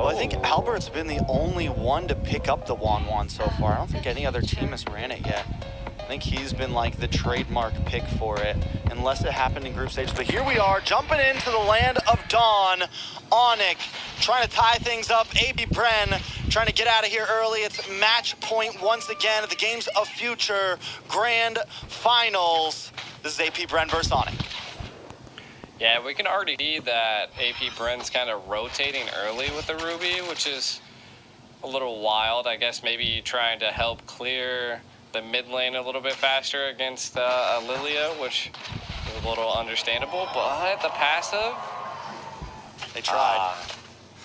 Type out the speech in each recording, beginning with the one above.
Well, I think Albert's been the only one to pick up the 1-1 so far. I don't think any other team has ran it yet. I think he's been like the trademark pick for it, unless it happened in group stage. But here we are, jumping into the land of Dawn. ONIC trying to tie things up. AB BREN trying to get out of here early. It's match point once again at the Games of Future Grand Finals. This is AP BREN versus ONIC. Yeah, we can already see that AP BREN's kind of rotating early with the Ruby, which is a little wild. I guess maybe trying to help clear the mid lane a little bit faster against Lilia, which is a little understandable. But the passive, they tried.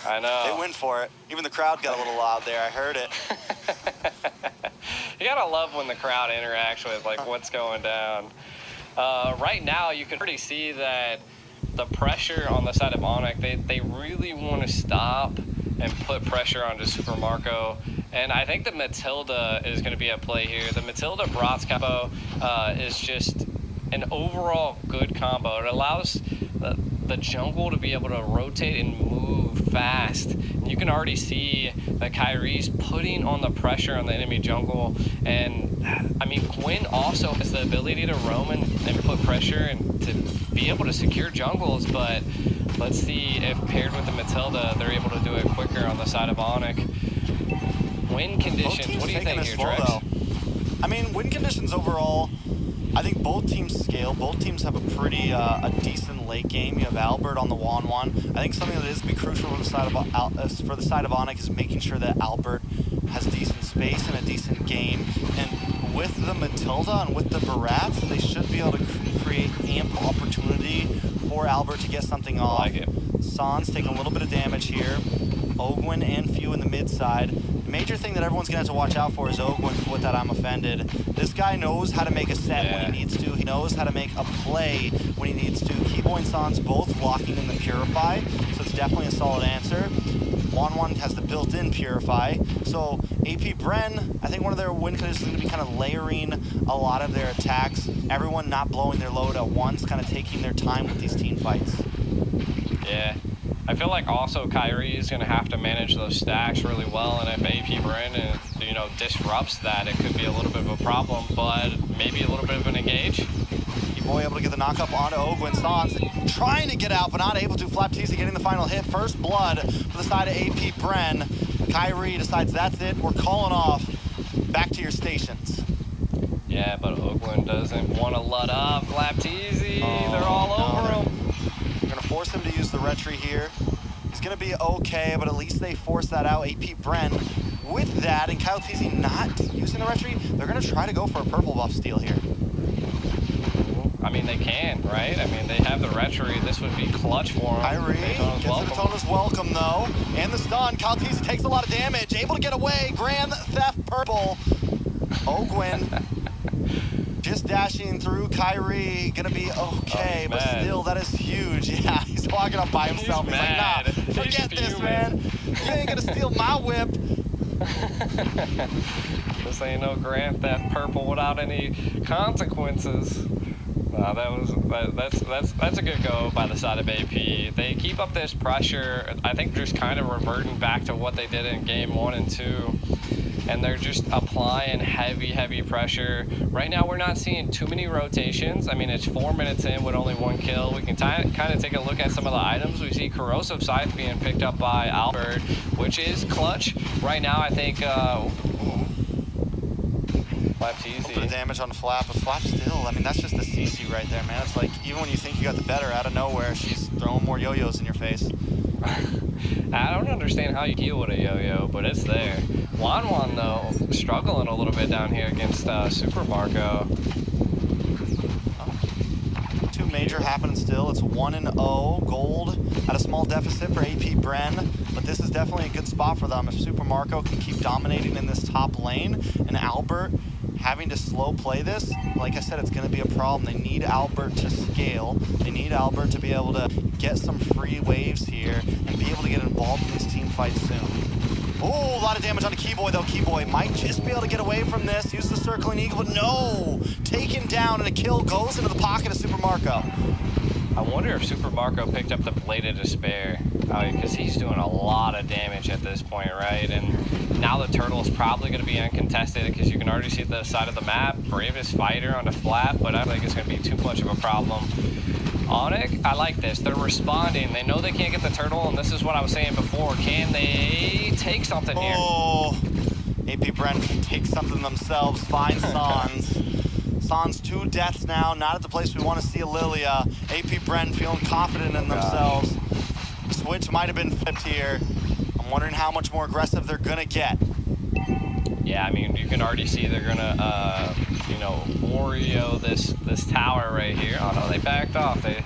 I know. They went for it. Even the crowd got a little loud there. I heard it. You gotta love when the crowd interacts with like what's going down. Right now, you can already see that the pressure on the side of ONIC, they really want to stop and put pressure onto Super Marco. And I think the Matilda is going to be at play here. The Matilda Bratz combo is just an overall good combo. It allows the jungle to be able to rotate and move fast. And you can already see that Kyrie's putting on the pressure on the enemy jungle. And I mean, Quinn also has the ability to roam and put pressure and to be able to secure jungles. But let's see if paired with the Matilda, they're able to do it quicker on the side of ONIC. Wind conditions, what do you think here, Drex? I mean, wind conditions overall, I think both teams scale. Both teams have a pretty a decent late game. You have Albert on the 1-1. I think something that is be crucial for the side of ONIC is making sure that Albert has decent space and a decent game. And with the Matilda and with the Bratz, they should be able to create ample opportunity for Albert to get something off. I like it. San's taking a little bit of damage here. Ogwin and Few in the mid side. The major thing that everyone's gonna have to watch out for is Ogwin with that I'm offended. This guy knows how to make a set when he needs to. He knows how to make a play when he needs to. Kibo and San's both locking in the Purify, so it's definitely a solid answer. 1-1 has the built-in Purify. So AP BREN, I think one of their win conditions is going to be kind of layering a lot of their attacks. Everyone not blowing their load at once, kind of taking their time with these team fights. Yeah. I feel like also Kyrie is going to have to manage those stacks really well, and if AP BREN disrupts that, it could be a little bit of a problem, but maybe a little bit of an engage. Boy able to get the knockup onto Ogwin. Sans trying to get out, but not able to. Flapteasy getting the final hit. First blood for the side of AP BREN. Kyrie decides that's it. We're calling off. Back to your stations. Yeah, but Ogwin doesn't want to let up. Flapteasy, they're all over him. They're going to force him to use the retry here. He's going to be okay, but at least they force that out. AP BREN with that, and Kyle Teasy not using the retry. They're going to try to go for a purple buff steal here. I mean, they can, right? I mean, they have the retry. This would be clutch for them. Kyrie gets Daytona's welcome, though. And the stun. Kyle Teasy takes a lot of damage. Able to get away. Grand Theft Purple. Ogwin just dashing through. Kyrie gonna be okay, but still, that is huge. Yeah, he's walking up by himself. He's like, nah, forget this, man. You ain't gonna steal my whip. This ain't no Grand Theft Purple without any consequences. That's a good go by the side of AP. They keep up this pressure. I think just kind of reverting back to what they did in game 1 and 2. And they're just applying heavy pressure. Right now, we're not seeing too many rotations. I mean, it's 4 minutes in with only 1 kill. We can kind of take a look at some of the items. We see Corrosive Scythe being picked up by Albert, which is clutch. Right now, I think Flap's easy. A little bit of damage on Flap, but Flap still, I mean, that's just a CC right there, man. It's like, even when you think you got the better, out of nowhere, she's throwing more yo-yos in your face. I don't understand how you heal with a yo-yo, but it's there. Wan, though, struggling a little bit down here against Super Marco. Two major happening still. It's 1-0 gold at a small deficit for AP BREN, but this is definitely a good spot for them. If Super Marco can keep dominating in this top lane, and Albert having to slow play this, like I said, it's going to be a problem. They need Albert to scale. They need Albert to be able to get some free waves here and be able to get involved in these team fights soon. Oh, a lot of damage on the Keyboy, though. Keyboy might just be able to get away from this. Use the Circling Eagle, but no! Taken down, and a kill goes into the pocket of Super Marco. I wonder if Super Marco picked up the Blade of Despair. Oh, because he's doing a lot of damage at this point, right? And now the turtle is probably going to be uncontested because you can already see the side of the map. Bravest fighter on the flat, but I don't think it's going to be too much of a problem. ONIC, I like this. They're responding. They know they can't get the turtle, and this is what I was saying before. Can they take something here? Oh, AP BREN can take something themselves. Find Sans. Sans 2 deaths now, not at the place we want to see Lilia. AP BREN feeling confident in themselves. Switch might have been flipped here. I'm wondering how much more aggressive they're gonna get. Yeah, I mean, you can already see they're gonna, you know, Wario this tower right here. Oh no, they backed off. They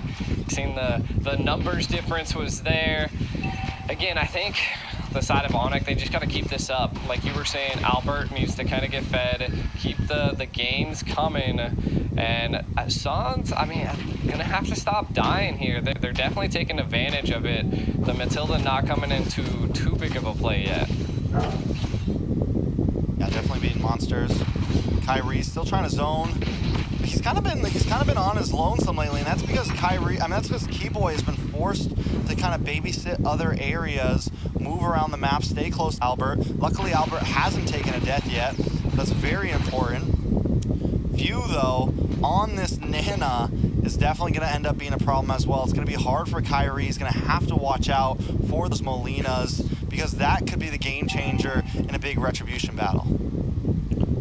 seen the numbers difference was there. Again, I think the side of ONIC, they just got to keep this up. Like you were saying, Albert needs to kind of get fed, keep the gains coming. And Sans, I mean, gonna have to stop dying here. They're definitely taking advantage of it. The Matilda not coming into too big of a play yet. Yeah, definitely beating monsters. Kyrie's still trying to zone. He's kind of been on his lonesome lately, and that's because that's because Keyboy has been forced to kind of babysit other areas, move around the map, stay close to Albert. Luckily, Albert hasn't taken a death yet. That's very important. View, though, on this Nana is definitely going to end up being a problem as well. It's going to be hard for Kyrie. He's going to have to watch out for those Molinas because that could be the game changer in a big retribution battle.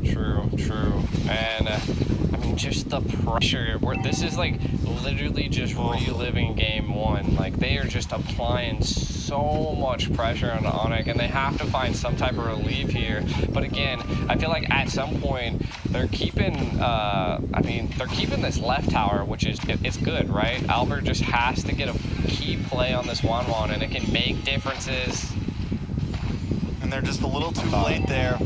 True. And I mean, just the pressure. This is like literally just reliving game one. Like they are just applying so much pressure on ONIC, and they have to find some type of relief here. But again, I feel like at some point they're keeping. They're keeping this left tower, which is it's good, right? Albert just has to get a key play on this Wanwan, and it can make differences. And they're just a little too late there.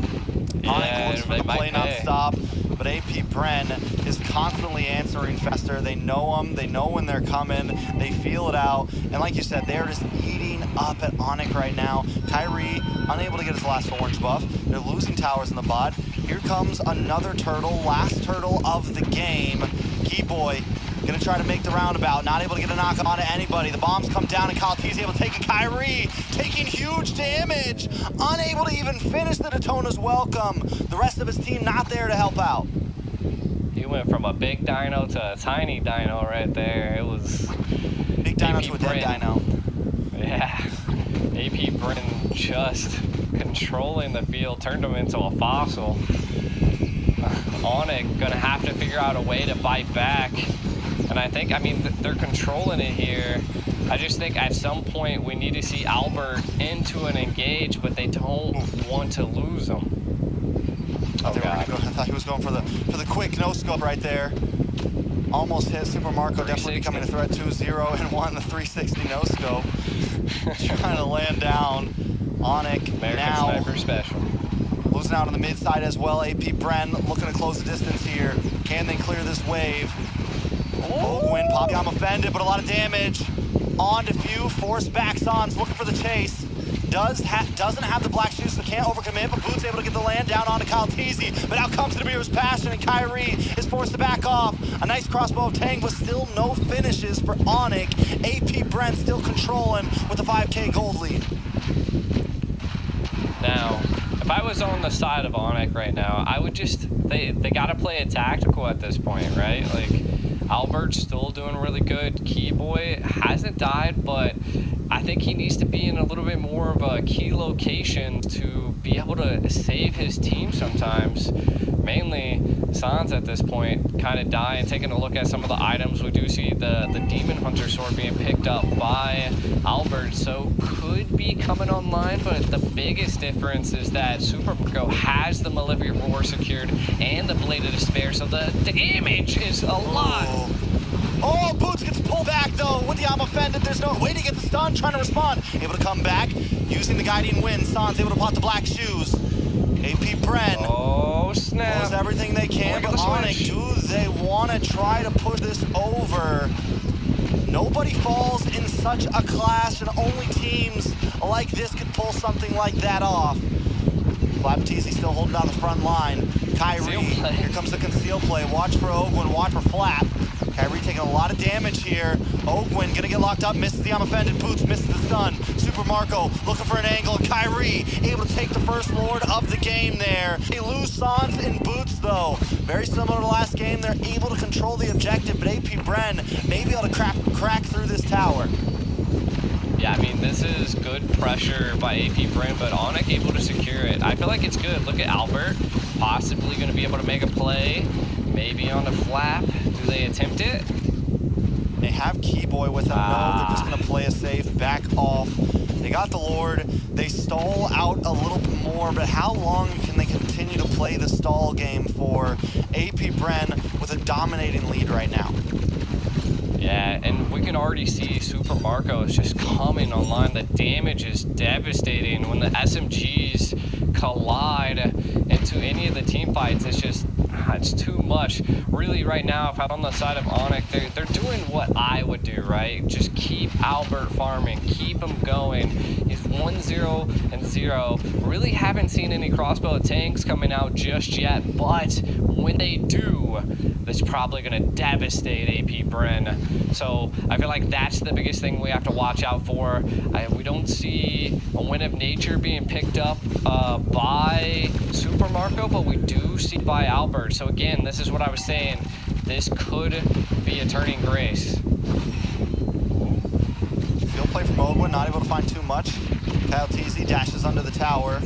Yeah, ONIC looks for the play non-stop, but AP BREN is constantly answering faster. They know them. They know when they're coming. They feel it out. And like you said, they're just eating up at ONIC right now. Kyrie, unable to get his last orange buff. They're losing towers in the bot. Here comes another turtle, last turtle of the game. Keyboy gonna try to make the roundabout, not able to get a knock on to anybody. The bombs come down and Kalati's able to take it. Kyrie taking huge damage, unable to even finish the Daytona's welcome. The rest of his team not there to help out. He went from a big dino to a tiny dino right there. It was big dino to a dead dino. Yeah, AP BREN just controlling the field, turned him into a fossil. ONIC gonna have to figure out a way to fight back. And I think, I mean, they're controlling it here. I just think at some point we need to see Albert into an engage, but they don't want to lose him. Oh, God. I thought he was going for the quick no-scope right there. Almost hit. Super Marco definitely becoming a threat. 2-0 and 1, the 360 no-scope. Trying to land down. ONIC American now. Sniper Special. Losing out on the mid side as well. AP BREN looking to close the distance here. Can they clear this wave? Ogwin, Poppy, I'm offended, but a lot of damage. On to Few, force back Sans, looking for the chase. Doesn't have the black shoes, so can't overcommit, but Boot's able to get the land down onto Kalatizi. But out comes the Beer's Passion, and Kyrie is forced to back off. A nice crossbow of Tang, but still no finishes for ONIC. AP BREN still controlling with a 5K gold lead. Now, if I was on the side of ONIC right now, I would just, they got to play it tactical at this point, right? Like, Albert's still doing really good. Keyboy hasn't died, but I think he needs to be in a little bit more of a key location to be able to save his team sometimes. Mainly, Sans at this point kind of dying. Taking a look at some of the items, we do see the Demon Hunter sword being picked up by Albert, so could be coming online, but the biggest difference is that Super Marco has the Malevolent Roar secured and the Blade of Despair, so the damage is a lot. Oh, Boots gets pulled back though with the I'm offended. There's no way to get the stun, trying to respond. Able to come back, using the guiding wind. Sans able to pop the black shoes. AP BREN. Oh, snap. Does everything they can, but ONIC, do they want to try to push this over? Nobody falls in such a clash, and only teams like this could pull something like that off. Flapteezy still holding down the front line. Kyrie, here comes the conceal play. Watch for Ogwin, watch for Flap. Kyrie taking a lot of damage here. Ogwin gonna get locked up, misses the I'm offended. Boots misses the stun. Super Marco looking for an angle. Kyrie able to take the first Lord of the game there. They lose Sans and Boots though. Very similar to last game, they're able to control the objective, but AP BREN may be able to crack through this tower. Yeah, I mean, this is good pressure by AP BREN, but ONIC able to secure it. I feel like it's good. Look at Albert, possibly going to be able to make a play, maybe on the flap. Do they attempt it? They have Keyboy with them. No, they're just going to play it safe, back off. They got the Lord. They stall out a little bit more, but how long can they continue to play the stall game for? AP BREN with a dominating lead right now. Yeah, and we can already see Super Marco is just coming online. The damage is devastating. When the SMGs collide into any of the team fights, it's too much. Really, right now, if I'm on the side of ONIC, they're doing what I would do, right? Just keep Albert farming, keep him going. He's 1-0-0. Really haven't seen any crossbow tanks coming out just yet, but when they do, that's probably going to devastate AP BREN. So I feel like that's the biggest thing we have to watch out for. We don't see a Wind of Nature being picked up by Super Marco, but we do see by Albert. So again, this is what I was saying. This could be a turning grace. Field play from Ogwin, not able to find too much. Kyle TZ dashes under the tower.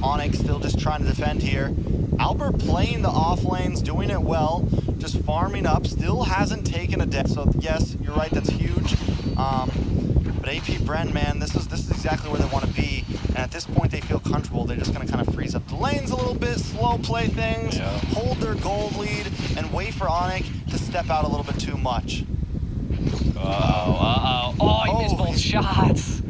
ONIC still just trying to defend here. Albert playing the off lanes, doing it well, just farming up, still hasn't taken a death. So yes, you're right, that's huge. But AP BREN, man, this is exactly where they want to be. And at this point, they feel comfortable. They're just going to kind of freeze up the lanes a little bit, slow play things, hold their gold lead, and wait for ONIC to step out a little bit too much. Oh, he missed both shots.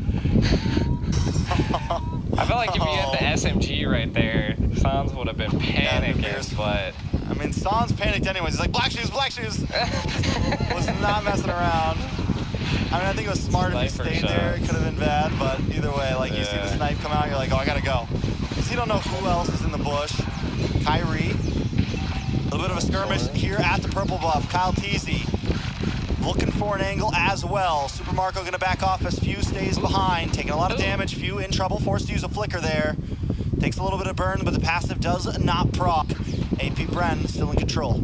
I feel like if he had the SMG right there, Sans would have been panicking, but... I mean, Sans panicked anyways. He's like, black shoes, black shoes! Was not messing around. I mean, I think it was smart if he stayed there. It could have been bad, but either way, like, you see the snipe come out, you're like, oh, I gotta go. Because you don't know who else is in the bush. Kyrie. A little bit of a skirmish here at the purple buff. Kyle TZ looking for an angle as well. Super Marco gonna back off as Few stays behind, taking a lot of damage. Few in trouble, forced to use a flicker there. Takes a little bit of burn, but the passive does not proc. AP BREN still in control.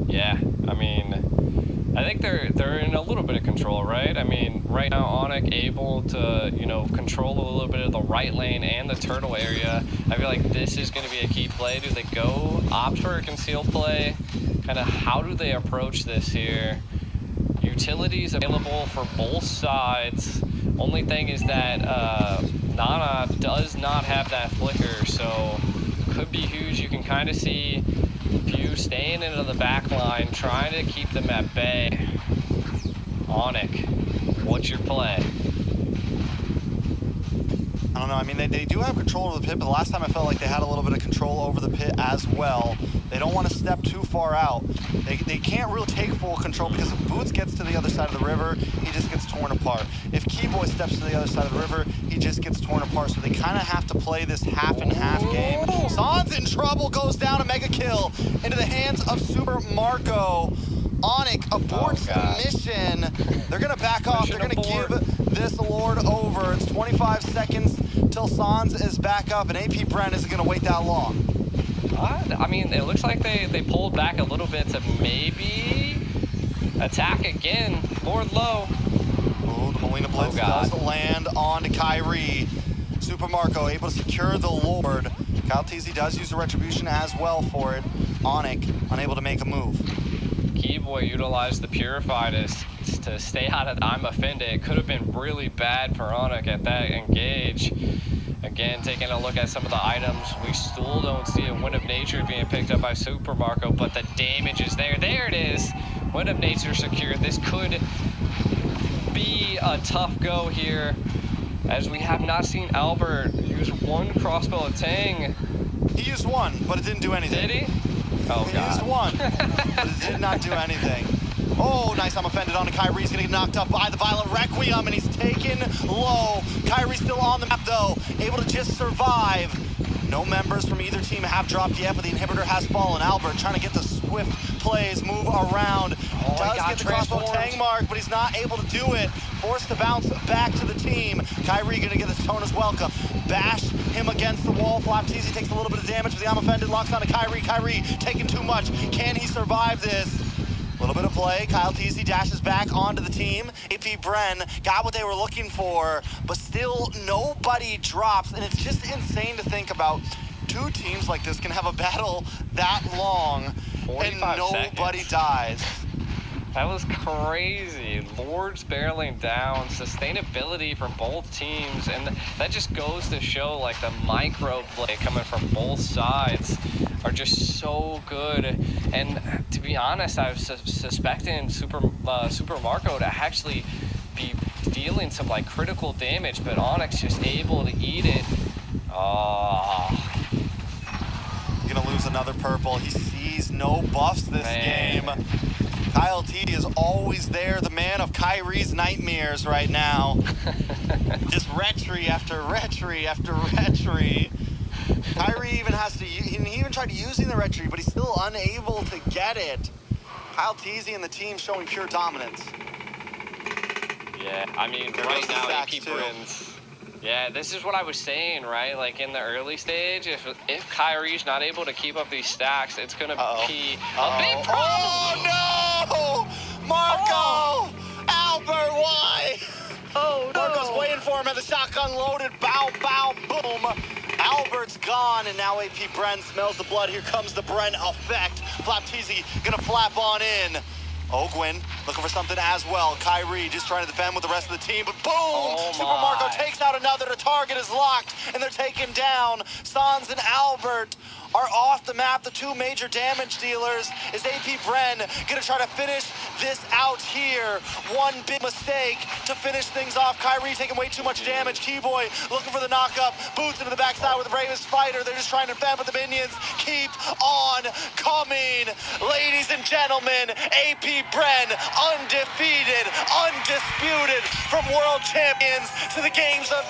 Yeah, I mean, I think they're in a little bit of control, right? I mean, right now ONIC able to, control a little bit of the right lane and the turtle area. I feel like this is going to be a key play. Do they go opt for a concealed play? Kind of how do they approach this here? Utilities available for both sides. Only thing is that Nana does not have that flicker, so could be huge. You can kind of see Pew staying into the back line, trying to keep them at bay. ONIC, what's your play? I don't know. I mean, they do have control over the pit, but the last time I felt like they had a little bit of control over the pit as well. They don't want to step too far out. They can't really take full control because if Boots gets to the other side of the river, he just gets torn apart. If Keyboy steps to the other side of the river, he just gets torn apart. So they kind of have to play this half and half game. Sans in trouble, goes down, a mega kill into the hands of Super Marco. ONIC aborts the mission. They're going to back off. They're going to give this Lord over. It's 25 seconds till Sans is back up, and AP BREN isn't going to wait that long. I mean, it looks like they pulled back a little bit to maybe attack again. Lord low. Oh, the Molina Blitz does land on to Kyrie. Super Marco able to secure the Lord. Kyle TZ does use the Retribution as well for it. ONIC unable to make a move. Keyboy utilized the Purify to stay out of the I'm offended. It could have been really bad for ONIC at that engage. Again, taking a look at some of the items, we still don't see a Wind of Nature being picked up by Super Marco, but the damage is there. There it is. Wind of Nature secured. This could be a tough go here, as we have not seen Albert use one crossbow of Tang. He used one, but it didn't do anything. Did he? Oh, he God. used one, but it did not do anything. Oh, nice, I'm offended on it. Kyrie's gonna get knocked up by the Violent Requiem, and he's taken low. Kyrie's still on the map, though, able to just survive. No members from either team have dropped yet, but the inhibitor has fallen. Albert trying to get the swift plays, move around. Does get the crossbow tang mark, but he's not able to do it. Forced to bounce back to the team. Kyrie gonna get the Tonus welcome. Bash him against the wall. Flapteezy takes a little bit of damage, but the offended locks onto Kyrie. Kyrie taking too much. Can he survive this? A little bit of play. Kyle Teasy dashes back onto the team. AP BREN got what they were looking for, but still nobody drops. And it's just insane to think about two teams like this can have a battle that long and nobody dies. That was crazy. Lords barreling down, sustainability from both teams, and that just goes to show like the micro play coming from both sides are just so good. And to be honest, I was suspecting Super Marco to actually be dealing some like critical damage, but ONIC just able to eat it. Gonna lose another purple. He sees no buffs this game. Kyle T is always there, the man of Kyrie's nightmares right now. Just retry after retry after retry. Kyrie even has to, he even tried using the retry, but he's still unable to get it. Kyle Teasy and the team showing pure dominance. Yeah, I mean, right now, AP BREN's. Yeah, this is what I was saying, right? Like in the early stage, if Kyrie's not able to keep up these stacks, it's gonna be a big problem. Oh no! Marco! Albert, why? Oh no! Marco's waiting for him at the shotgun loaded. Bow, bow, boom. Albert's gone, and now AP BREN smells the blood. Here comes the BREN effect. Flapteezy gonna flap on in. Oh, Gwyn looking for something as well. Kyrie just trying to defend with the rest of the team, but boom! Super Marco takes out another. The target is locked, and they're taken down. Sans and Albert are off the map. The two major damage dealers. Is AP BREN gonna try to finish this out here? One big mistake to finish things off. Kyrie taking way too much damage. Keyboy looking for the knockup. Boots into the backside with the bravest fighter. They're just trying to defend, but the minions keep on coming. Ladies and gentlemen, AP BREN undefeated, undisputed, from world champions to the games of the